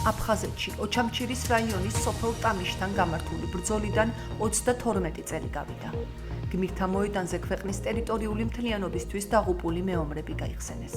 აფხაზეთში ოჩამჩირის რაიონის სოფელ ტამიშთან გამართული ბრძოლიდან 32 წელი გავიდა. გმირთა მოედანზე ქვეყნის ტერიტორიული მთლიანობისთვის დაღუპული მეომრები გაიხსენეს.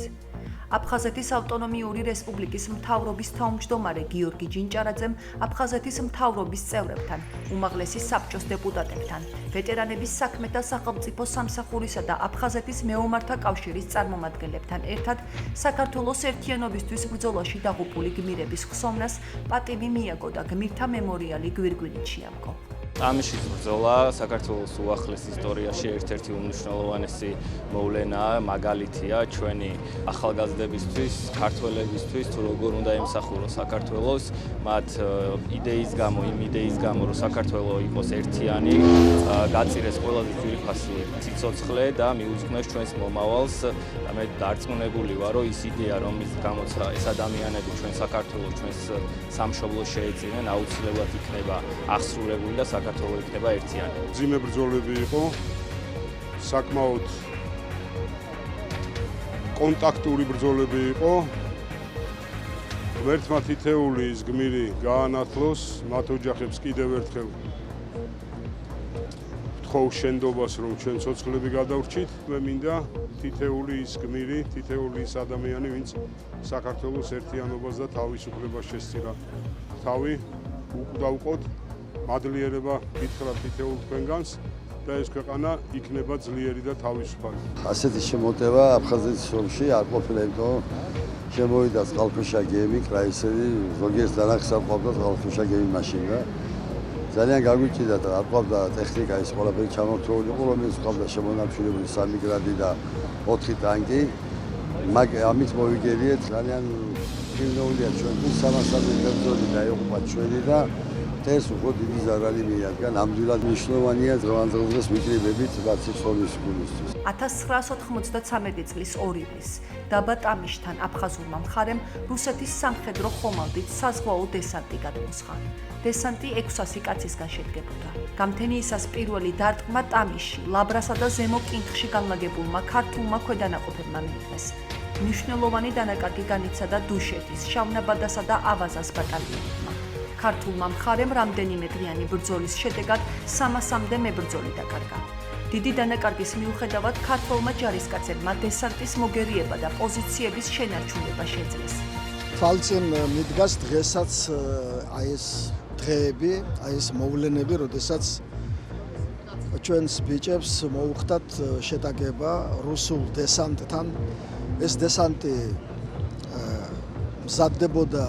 აფხაზეთის ავტონომიური რესპუბლიკის მთავრობის თავმჯდომარე გიორგი ჯინჭარაძემ აფხაზეთის მთავრობის წევრებთან, უმაღლესი საბჭოს დეპუტატებთან, ვეტერანების საქმეთა სახელმწიფო სამსახურისა და აფხაზეთის მეომართა კავშირის წარმომადგენლებთან ერთად საქართველოს ერთიანობისთვის ბრძოლაში დაღუპული გმირების ხსოვნას პატივი მიაგო და გმირთა მემორიალი გვირგვინით შეამკო. ტამიშის ბრძოლა საქართველოს უახლეს ისტორიაში ერთ-ერთი უმნიშვნელოვანესი მოვლენაა, მაგალითია ჩვენი ახალგაზრდებისთვის, ქართველებისთვის, თუ როგორ უნდა ემსახუროს საქართველოს, მათ იდეის გამო, რომ საქართველო იყოს ერთიანი, გაწირეს ყველაზე ძვირფასი სიცოცხლე და მიუძღვნეს ჩვენს მომავალს. მე დარწმუნებული ვარ, რომ ის იდეა, რომლის გამოც ეს ადამიანები ჩვენ საქართველოს, ჩვენს სამშობლოს შეეწირნენ, აუცილებლად იქნება აღსრულებული და საქართველო იქნება ერთიანი. ძიმე ბრძოლები იყო, საკმაოდ კონტაქტური ბრძოლები იყო. ღმერთმა თითეული ის გმირი გაანათლოს, მათ ოჯახებს კიდევ ერთხელ ვთხოვ შენდობას, რომ ჩვენ ცოცხლები გადავრჩით. მე მინდა თითეული ის გმირი, თითეული ის ადამიანი, ვინც საქართველოს ერთიანობას და თავისუფლებას შესწირა. თავი დაუყოთ, მადლიერება გითხრათ თითოეულ თქვენგანს და ეს ქვეყანა იქნება ძლიერი და თავისუფალი. ასეთი შემოტევა აფხაზეთის ომში არ ყოფილა, იმიტომ შემოვიდა წყალქვეშა გემი, კრაისერი, ზოგიერთ დანახს არ ყოფდა წყალქვეშა გემი მაშინ და ძალიან გაგვიჭირდა და არ ყოფდა ტექნიკა ის ყველაფერი ჩამორთმეული იყო, რომელიც ყოფდა შემონამშრომლებული 3 გრადი და 4 ტანკი. ამით მოვიგერიეთ, ძალიან მნიშვნელოვანია ჩვენთვის 300 ბრძოლი დაიღუპა ჩვენი და ეს უფრო დიდი ზარალი მიადგა. ნამდვილად მნიშვნელოვანია დღევანდელ მიკრიბებით სიცოცხლის გულისთვის. 1993 წლის 2 ივლის დაბა ტამიშთან აფხაზურმა მხარემ რუსეთის სამხედრო ხომალდით საზღვაო დესანტი გადმოსხა. დესანტი 600 კაცისგან შედგებოდა. გამთენიისას პირველი დარტყმა ტამიში, ლაბრასა და ზემო კინთხში განლაგებულმა ქართულმა ქვედანაყოფებმა მიიღეს. მნიშვნელოვანი დანაკარგი განიცადა დუშეთის, შავნაბადასა და ავაზას ბატალიონებმა. ქართულმა მხარემ რამდენიმე დღიანი ბრძოლის შედეგად 300-მდე მებრძოლი დაკარგა. დიდი დანაკარგის მიუხედავად ქართველმა ჯარისკაცებმა დესანტის მოგერიება და პოზიციების შენარჩუნება შეძლეს. თვალწინ მიდგას დღესაც ეს დღეები, ეს მოვლენები, როდესაც ჩვენს ბიჭებს მოუხდათ შეტაკება რუსულ დესანტთან. ეს დესანტი მზადდებოდა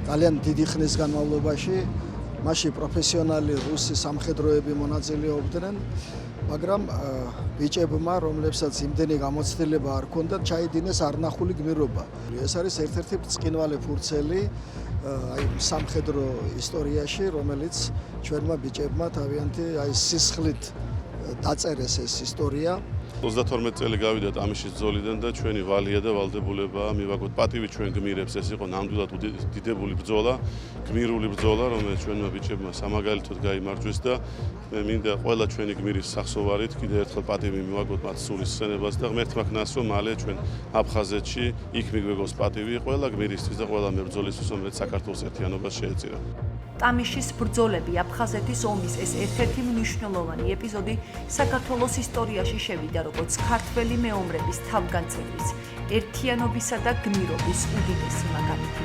ძალიან დიდი ხნის განმავლობაში. მაშინ პროფესიონალი რუსი სამხედროები მონაწილეობდნენ, მაგრამ ბიჭებმა, რომლებსაც იმდენი გამოცდილება არ ჰქონდათ, ჩაიდინეს არნახული გმირობა. ეს არის ერთ-ერთი ბრწყინვალე ფურცელი სამხედრო ისტორიაში, რომელიც ჩვენმა ბიჭებმა თავიანთი სისხლით დაწერეს ეს ისტორია. 32 წელი გავიდა ტამიშის ბრძოლიდან და ჩვენი ვალია და ვალდებულებაა მივაგოთ პატივი ჩვენ გმირებს. ეს იყო ნამდვილად დიდებული ბრძოლა, გმირული ბრძოლა, რომელიც ჩვენმა ბიჭებმა სამაგალითოდ გაიმარჯვეს და მე მინდა ყველა ჩვენი გმირის სახსოვარით კიდევ ერთხელ პატივი მივაგოთ მათ სულის სცენებას და ღმერთმა ქნას, რომ მალე ჩვენ აფხაზეთში იქ მიგვეგოს პატივი ყველა გმირისთვის და ყველა მებრძოლისთვის, რომელიც საქართველოს ერთიანობას შეეწირა. ტამიშის ბრძოლები, აფხაზეთის ომის ეს ერთ-ერთი მნიშვნელოვანი ეპიზოდი საქართველოს ისტორიაში შევიდა როგორც ქართველი მეომრების თავგანწირვის, ერთიანობისა და გმირობის უდიდესი მაგალითი.